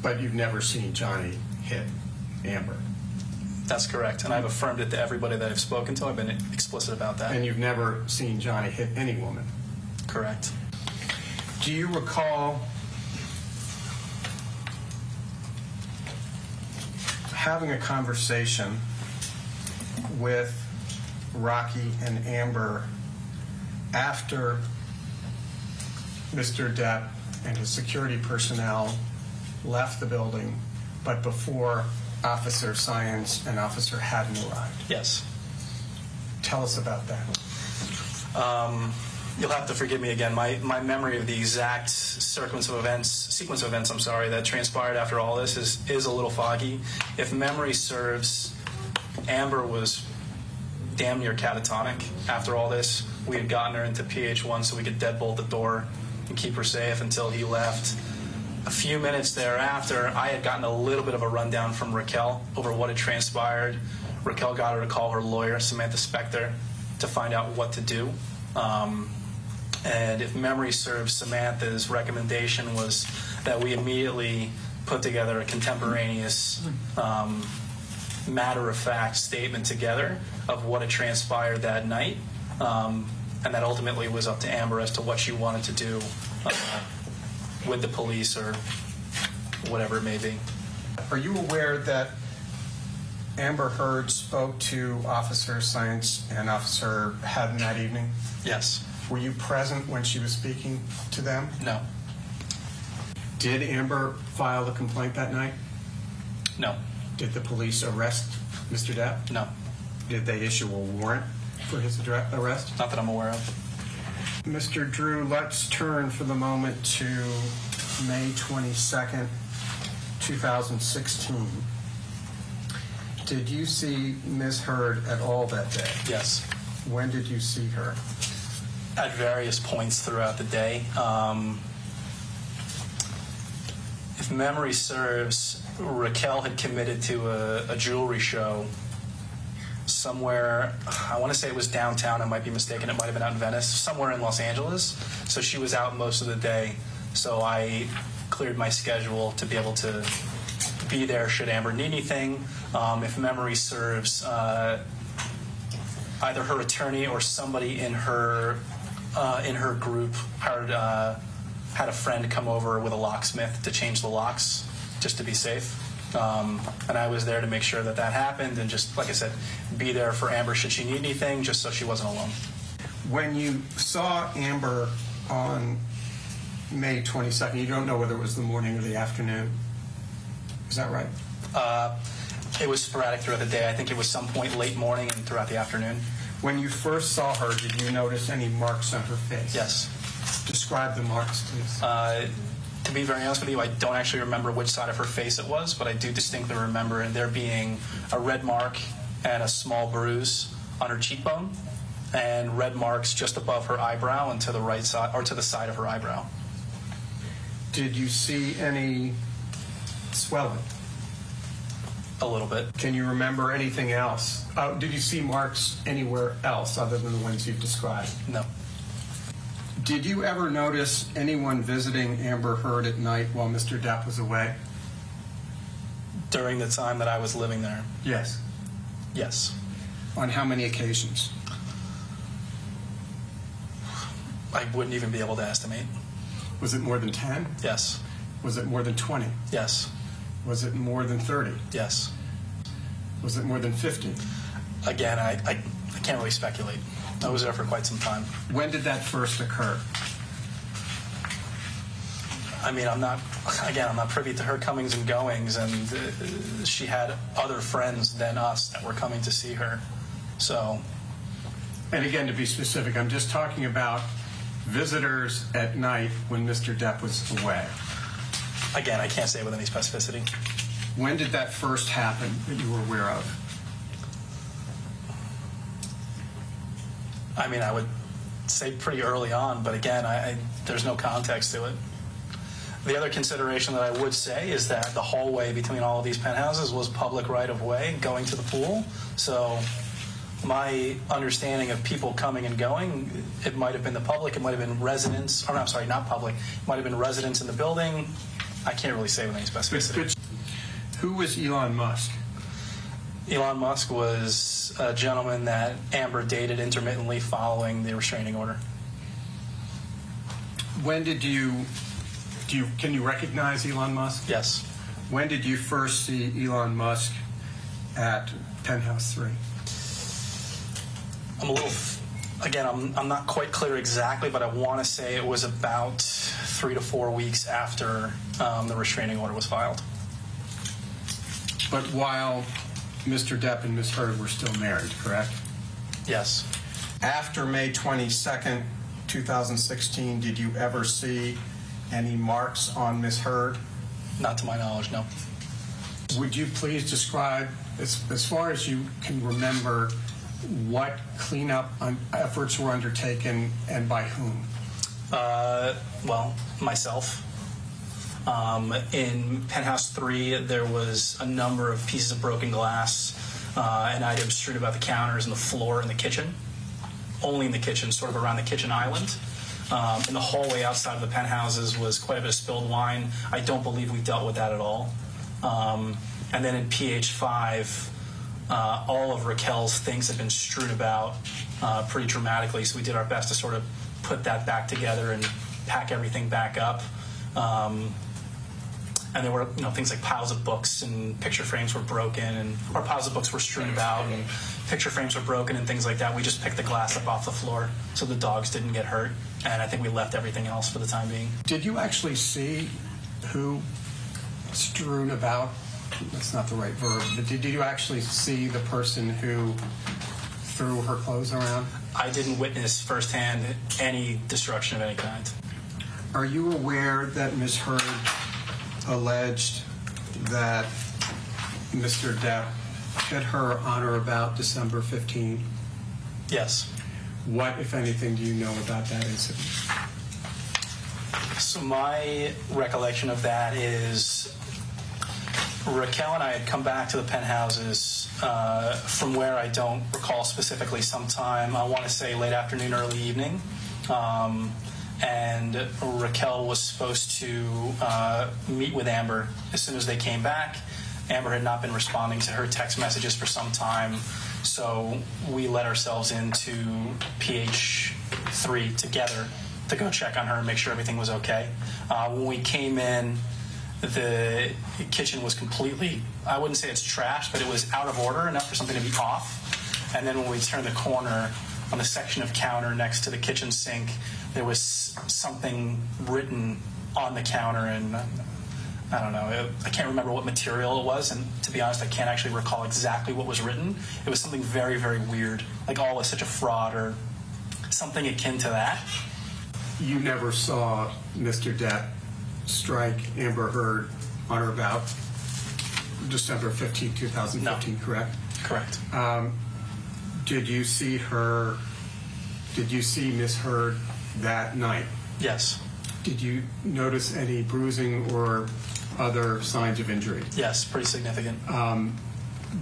But you've never seen Johnny hit Amber? That's correct, and I've affirmed it to everybody that I've spoken to. I've been explicit about that. And you've never seen Johnny hit any woman? Correct. Do you recall having a conversation with Rocky and Amber after Mr. Depp and his security personnel left the building, but before Officer Science and Officer Haddon arrived? Yes. Tell us about that. You'll have to forgive me again. My memory of the exact sequence of events, that transpired after all this is a little foggy. If memory serves, Amber was damn near catatonic after all this. We had gotten her into PH1 so we could deadbolt the door and keep her safe until he left. A few minutes thereafter, I had gotten a little bit of a rundown from Raquel over what had transpired. Raquel got her to call her lawyer, Samantha Spector, to find out what to do. And if memory serves, Samantha's recommendation was that we immediately put together a contemporaneous, matter-of-fact statement together of what had transpired that night. And that ultimately was up to Amber as to what she wanted to do with the police or whatever it may be. Are you aware that Amber Heard spoke to Officer Science and Officer Haddon that evening? Yes. Were you present when she was speaking to them? No. Did Amber file the complaint that night? No. Did the police arrest Mr. Depp? No. Did they issue a warrant for his arrest? Not that I'm aware of. Mr. Drew, let's turn for the moment to May 22nd, 2016. Did you see Ms. Heard at all that day? Yes. When did you see her? At various points throughout the day. If memory serves, Raquel had committed to a jewelry show somewhere, I want to say it was downtown, I might be mistaken, it might have been out in Venice, somewhere in Los Angeles. So she was out most of the day. So I cleared my schedule to be able to be there should Amber need anything. If memory serves, either her attorney or somebody in her group had a friend come over with a locksmith to change the locks just to be safe. And I was there to make sure that happened and just, like I said, be there for Amber should she need anything, just so she wasn't alone. When you saw Amber on May 22nd, you don't know whether it was the morning or the afternoon. Is that right? It was sporadic throughout the day. I think it was some point late morning and throughout the afternoon. When you first saw her, did you notice any marks on her face? Yes. Describe the marks, please. To be very honest with you, I don't actually remember which side of her face it was, but I do distinctly remember there being a red mark and a small bruise on her cheekbone, and red marks just above her eyebrow and to the right side, or to the side of her eyebrow. Did you see any swelling? A little bit. Can you remember anything else? Did you see marks anywhere else other than the ones you've described? No. Did you ever notice anyone visiting Amber Heard at night while Mr. Depp was away? During the time that I was living there? Yes. Yes. On how many occasions? I wouldn't even be able to estimate. Was it more than 10? Yes. Was it more than 20? Yes. Was it more than 30? Yes. Was it more than 50? Again, I can't really speculate. I was there for quite some time. When did that first occur? I mean, I'm not privy to her comings and goings, and she had other friends than us that were coming to see her. So. And again, to be specific, I'm just talking about visitors at night when Mr. Depp was away. Again, I can't say with any specificity. When did that first happen that you were aware of? I mean, I would say pretty early on, but again, there's no context to it. The other consideration that I would say is that the hallway between all of these penthouses was public right-of-way going to the pool. So my understanding of people coming and going, it might have been the public, it might have been residents, or I'm sorry, not public, it might have been residents in the building, I can't really say with any specificity. Who was Elon Musk? Elon Musk was a gentleman that Amber dated intermittently following the restraining order. When did can you recognize Elon Musk? Yes. When did you first see Elon Musk at Penthouse 3? I'm not quite clear exactly, but I want to say it was about 3 to 4 weeks after the restraining order was filed. But while Mr. Depp and Ms. Heard were still married, correct? Yes. After May 22nd, 2016, did you ever see any marks on Ms. Heard? Not to my knowledge, no. Would you please describe, as far as you can remember, what cleanup efforts were undertaken and by whom? Well, myself. In Penthouse 3, there was a number of pieces of broken glass and items strewn about the counters and the floor in the kitchen. Only in the kitchen, sort of around the kitchen island. In the hallway outside of the penthouses was quite a bit of spilled wine. I don't believe we dealt with that at all. And then in PH5, all of Raquel's things had been strewn about pretty dramatically, so we did our best to sort of put that back together and pack everything back up. And there were things like piles of books and picture frames were broken, and our piles of books were strewn about, and picture frames were broken and things like that. We just picked the glass up off the floor so the dogs didn't get hurt, and I think we left everything else for the time being. Did you actually see who strewn about? That's not the right verb, but did you actually see the person who threw her clothes around? I didn't witness firsthand any destruction of any kind. Are you aware that Ms. Heard alleged that Mr. Depp hit her on or about December 15? Yes. What, if anything, do you know about that incident? So my recollection of that is Raquel and I had come back to the penthouses from where I don't recall specifically, sometime, I want to say late afternoon, early evening. And Raquel was supposed to meet with Amber as soon as they came back. Amber had not been responding to her text messages for some time, so we let ourselves into PH3 together to go check on her and make sure everything was okay. When we came in, the kitchen was completely, I wouldn't say it's trashed, but it was out of order enough for something to be off. And then when we turned the corner on the section of counter next to the kitchen sink, there was something written on the counter, and I don't know, I can't remember what material it was, and to be honest, I can't actually recall exactly what was written. It was something very, very weird, like all is such a fraud or something akin to that. You never saw Mr. Depp strike Amber Heard on or about December 15, 2015, No. correct? Correct. Did you see Ms. Heard that night? Yes. Did you notice any bruising or other signs of injury? Yes, pretty significant.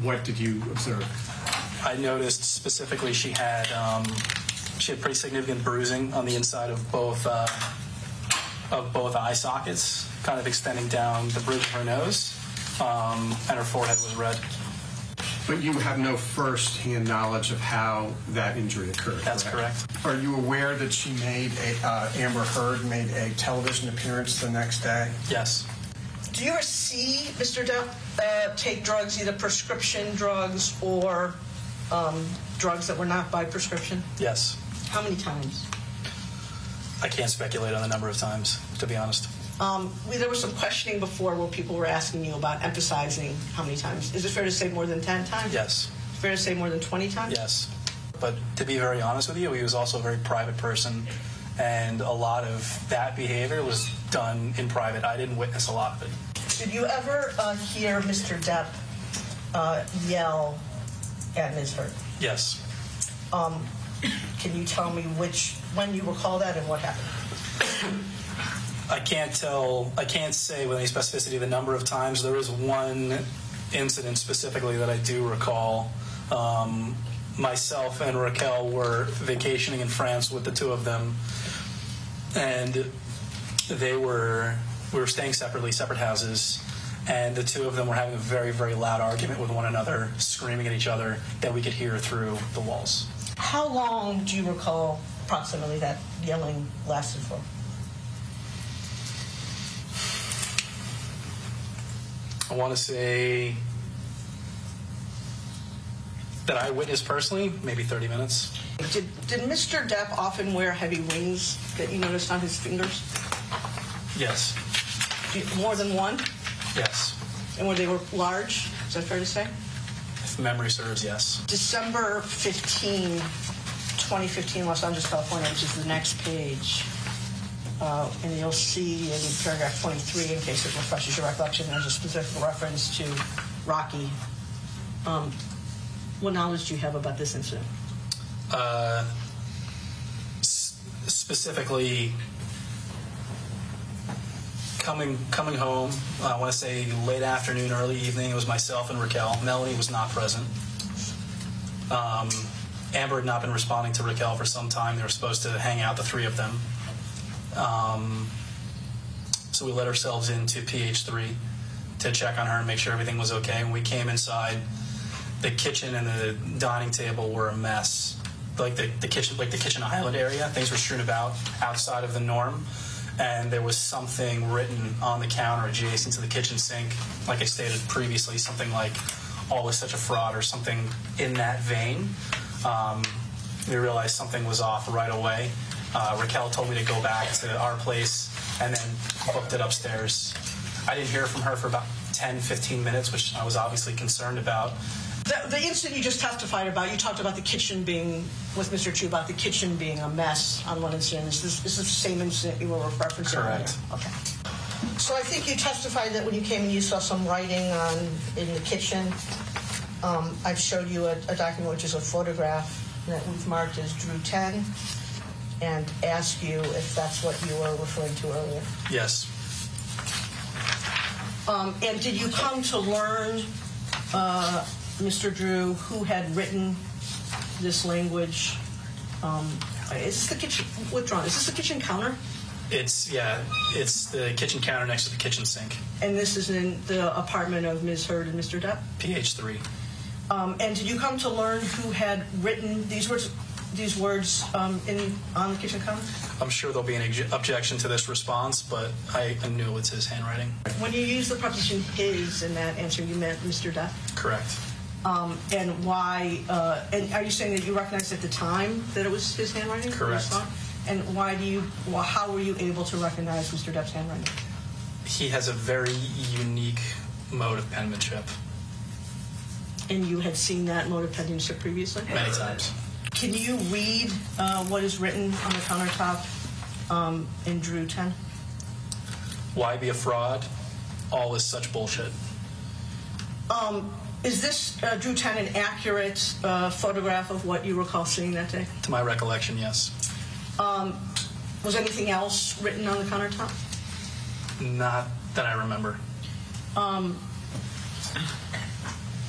What did you observe? I noticed specifically she had pretty significant bruising on the inside of both eye sockets, kind of extending down the bridge of her nose, and her forehead was red. But you have no first-hand knowledge of how that injury occurred. That's correct. Are you aware that she Amber Heard made a television appearance the next day? Yes. Do you ever see Mr. Depp take drugs, either prescription drugs or drugs that were not by prescription? Yes. How many times? I can't speculate on the number of times, to be honest. There was some questioning before where people were asking you about emphasizing how many times. Is it fair to say more than 10 times? Yes. Fair to say more than 20 times? Yes. But to be very honest with you, he was also a very private person, and a lot of that behavior was done in private. I didn't witness a lot of it. Did you ever hear Mr. Depp yell at Ms. Heard? Yes. Can you tell me when you recall that and what happened? I can't say with any specificity the number of times. There is one incident specifically that I do recall. Myself and Raquel were vacationing in France with the two of them, and they were we were staying separately, separate houses, and the two of them were having a very, very loud argument with one another, screaming at each other that we could hear through the walls. How long do you recall approximately that yelling lasted for? I want to say that I witnessed personally, maybe 30 minutes. Did Mr. Depp often wear heavy rings that you noticed on his fingers? Yes. More than one? Yes. And were they large? Is that fair to say? If memory serves, yes. December 15, 2015, Los Angeles, California, which is the next page. And you'll see in paragraph 23, in case it refreshes your recollection, there's a specific reference to Rocky. What knowledge do you have about this incident? Specifically, coming home, I want to say late afternoon, early evening, it was myself and Raquel. Melanie was not present. Amber had not been responding to Raquel for some time. They were supposed to hang out, the three of them. So we let ourselves into PH3 to check on her and make sure everything was okay. When we came inside, the kitchen and the dining table were a mess. Like the kitchen island area, things were strewn about outside of the norm, and there was something written on the counter adjacent to the kitchen sink, like I stated previously, something like "all was such a fraud" or something in that vein. We realized something was off right away. Raquel told me to go back to our place and then booked it upstairs. I didn't hear from her for about 10, 15 minutes, which I was obviously concerned about. The incident you just testified about, you talked about the kitchen being, with Mr. Chu, about the kitchen being a mess on one incident. Is this the same incident you were referencing? Correct. Earlier? Okay. So I think you testified that when you came in, you saw some writing in the kitchen. I've showed you a document, which is a photograph that we've marked as Drew 10, and asked you if that's what you were referring to earlier. Yes. And did you come to learn, Mr. Drew, who had written this language? Is this the kitchen? Withdrawn. Is this the kitchen counter? It's the kitchen counter next to the kitchen sink. And this is in the apartment of Ms. Hurd and Mr. Depp? PH3. And did you come to learn who had written these words on the kitchen counter? I'm sure there'll be an objection to this response, but I knew it's his handwriting. When you use the preposition "his" in that answer, you meant Mr. Depp? Correct. And why? And are you saying that you recognized at the time that it was his handwriting? Correct. And how were you able to recognize Mr. Depp's handwriting? He has a very unique mode of penmanship. And you had seen that mode of penmanship previously? Many times. Can you read what is written on the countertop in Drew 10? Why be a fraud? All is such bullshit. Is this, Drew 10, an accurate photograph of what you recall seeing that day? To my recollection, yes. Was anything else written on the countertop? Not that I remember.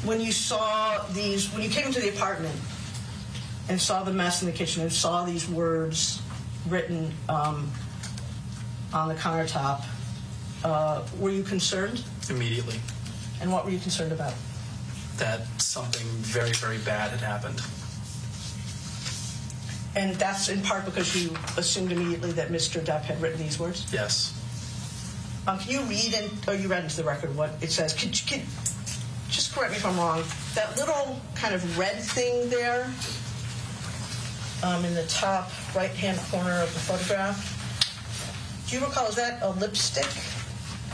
When you came into the apartment and saw the mess in the kitchen and saw these words written on the countertop, were you concerned? Immediately. And what were you concerned about? That something very, very bad had happened. And that's in part because you assumed immediately that Mr. Depp had written these words? Yes. Can you read, you read into the record what it says. Just correct me if I'm wrong. That little kind of red thing there in the top right-hand corner of the photograph, do you recall, is that a lipstick?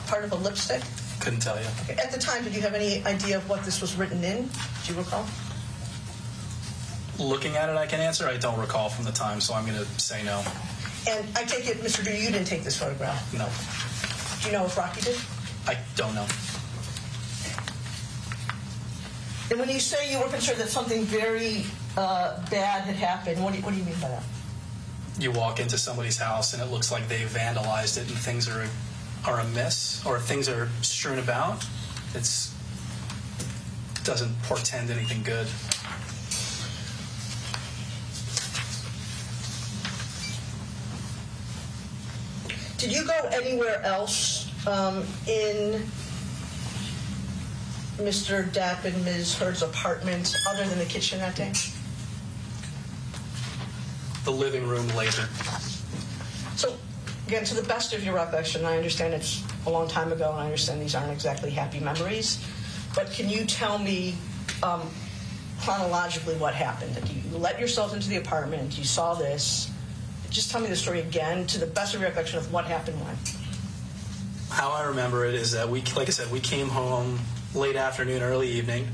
Part of a lipstick? Couldn't tell you. Okay. At the time, did you have any idea of what this was written in? Do you recall? Looking at it, I can answer. I don't recall from the time, so I'm going to say no. And I take it, Mr. Drew, you didn't take this photograph? No. Do you know if Rocky did? I don't know. And when you say you were concerned that something very bad had happened, what do you mean by that? You walk into somebody's house and it looks like they vandalized it and things are amiss or things are strewn about. It doesn't portend anything good. Did you go anywhere else in Mr. Depp and Ms. Heard's apartment other than the kitchen that day? The living room later. So, again, to the best of your recollection, I understand it's a long time ago, and I understand these aren't exactly happy memories, but can you tell me chronologically what happened? You let yourself into the apartment, you saw this. Just tell me the story again, to the best of your recollection of what happened when. How I remember it is that like I said, we came home late afternoon, early evening.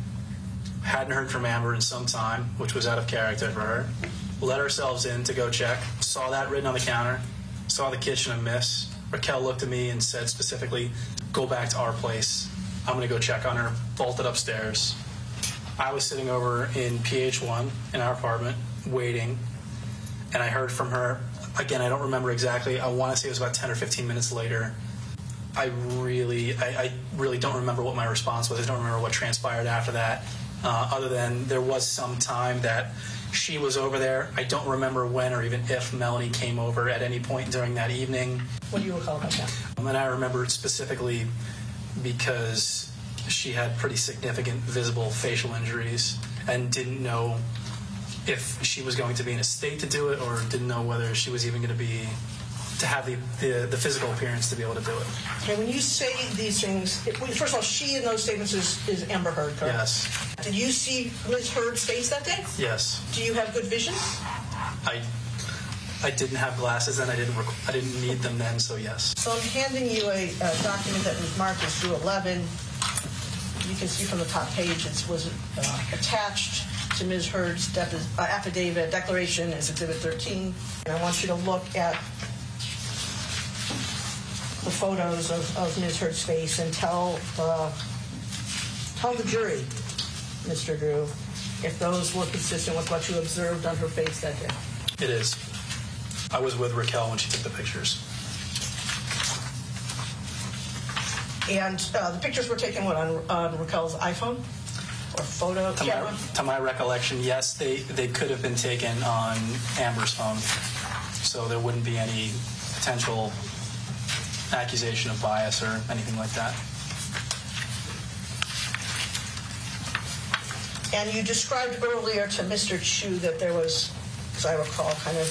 Hadn't heard from Amber in some time, which was out of character for her. Let ourselves in to go check. Saw that written on the counter. Saw the kitchen amiss. Raquel looked at me and said specifically, "Go back to our place. I'm going to go check on her." Bolted upstairs. I was sitting over in PH1 in our apartment waiting, and I heard from her. Again, I don't remember exactly. I want to say it was about 10 or 15 minutes later. I really don't remember what my response was. I don't remember what transpired after that, other than there was some time that she was over there. I don't remember when or even if Melanie came over at any point during that evening. What do you recall about that? And I remember it specifically because she had pretty significant visible facial injuries and didn't know if she was going to be in a state to do it, or didn't know whether she was even going to have the physical appearance to be able to do it. Okay, when you say these things, first of all, she in those statements is Amber Heard, correct? Yes. Did you see Ms. Heard's face that day? Yes. Do you have good vision? I didn't have glasses and I didn't need them then, so yes. So I'm handing you a document that was marked as through 11. You can see from the top page it was attached to Ms. Heard's affidavit declaration as Exhibit 13. And I want you to look at the photos of Ms. Heard's face and tell the jury, Mr. Drew, if those were consistent with what you observed on her face that day. It is. I was with Raquel when she took the pictures. And the pictures were taken, on Raquel's iPhone or photo camera? To my recollection, yes, they could have been taken on Amber's phone, so there wouldn't be any potential accusation of bias or anything like that. And you described earlier to Mr. Chu that there was, as I recall, kind of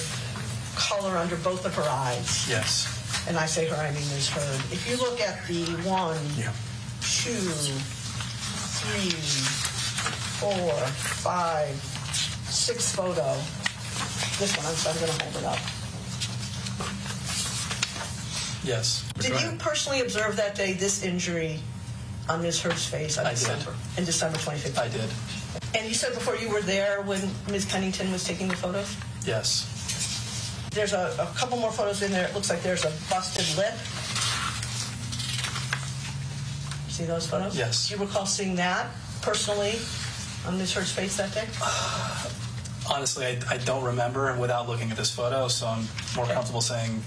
color under both of her eyes. Yes. And I say her, I mean Ms. Heard. If you look at the 1, 2, 3, 4, 5, 6 photo, this one, I'm going to hold it up. Yes. Did you personally observe that day this injury on Ms. Heard's face on December? In December 2015? I did. And you said before you were there when Ms. Pennington was taking the photos? Yes. There's a couple more photos in there. It looks like there's a busted lip. See those photos? Yes. Do you recall seeing that personally on Ms. Heard's face that day? Honestly, I don't remember without looking at this photo, so I'm more comfortable saying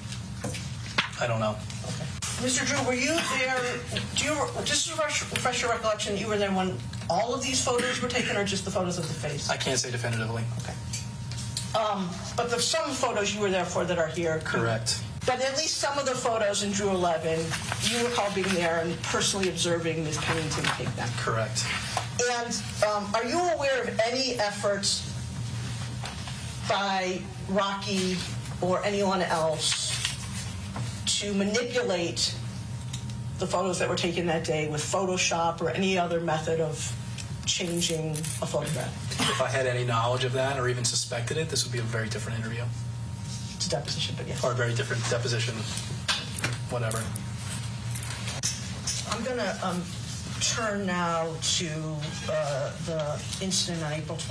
I don't know. Okay. Mr. Drew, were you there? Do you just to refresh your recollection? You were there when all of these photos were taken, or just the photos of the face? I can't say definitively. Okay. But there's some photos you were there for that are here. Correct. But at least some of the photos in Drew 11, you recall being there and personally observing Ms. Pennington take them. Correct. And are you aware of any efforts by Rocky or anyone else to manipulate the photos that were taken that day with Photoshop or any other method of changing a photograph? If I had any knowledge of that or even suspected it, this would be a very different interview. It's a deposition, but yes. Or a very different deposition, whatever. I'm going to turn now to the incident on April 20th.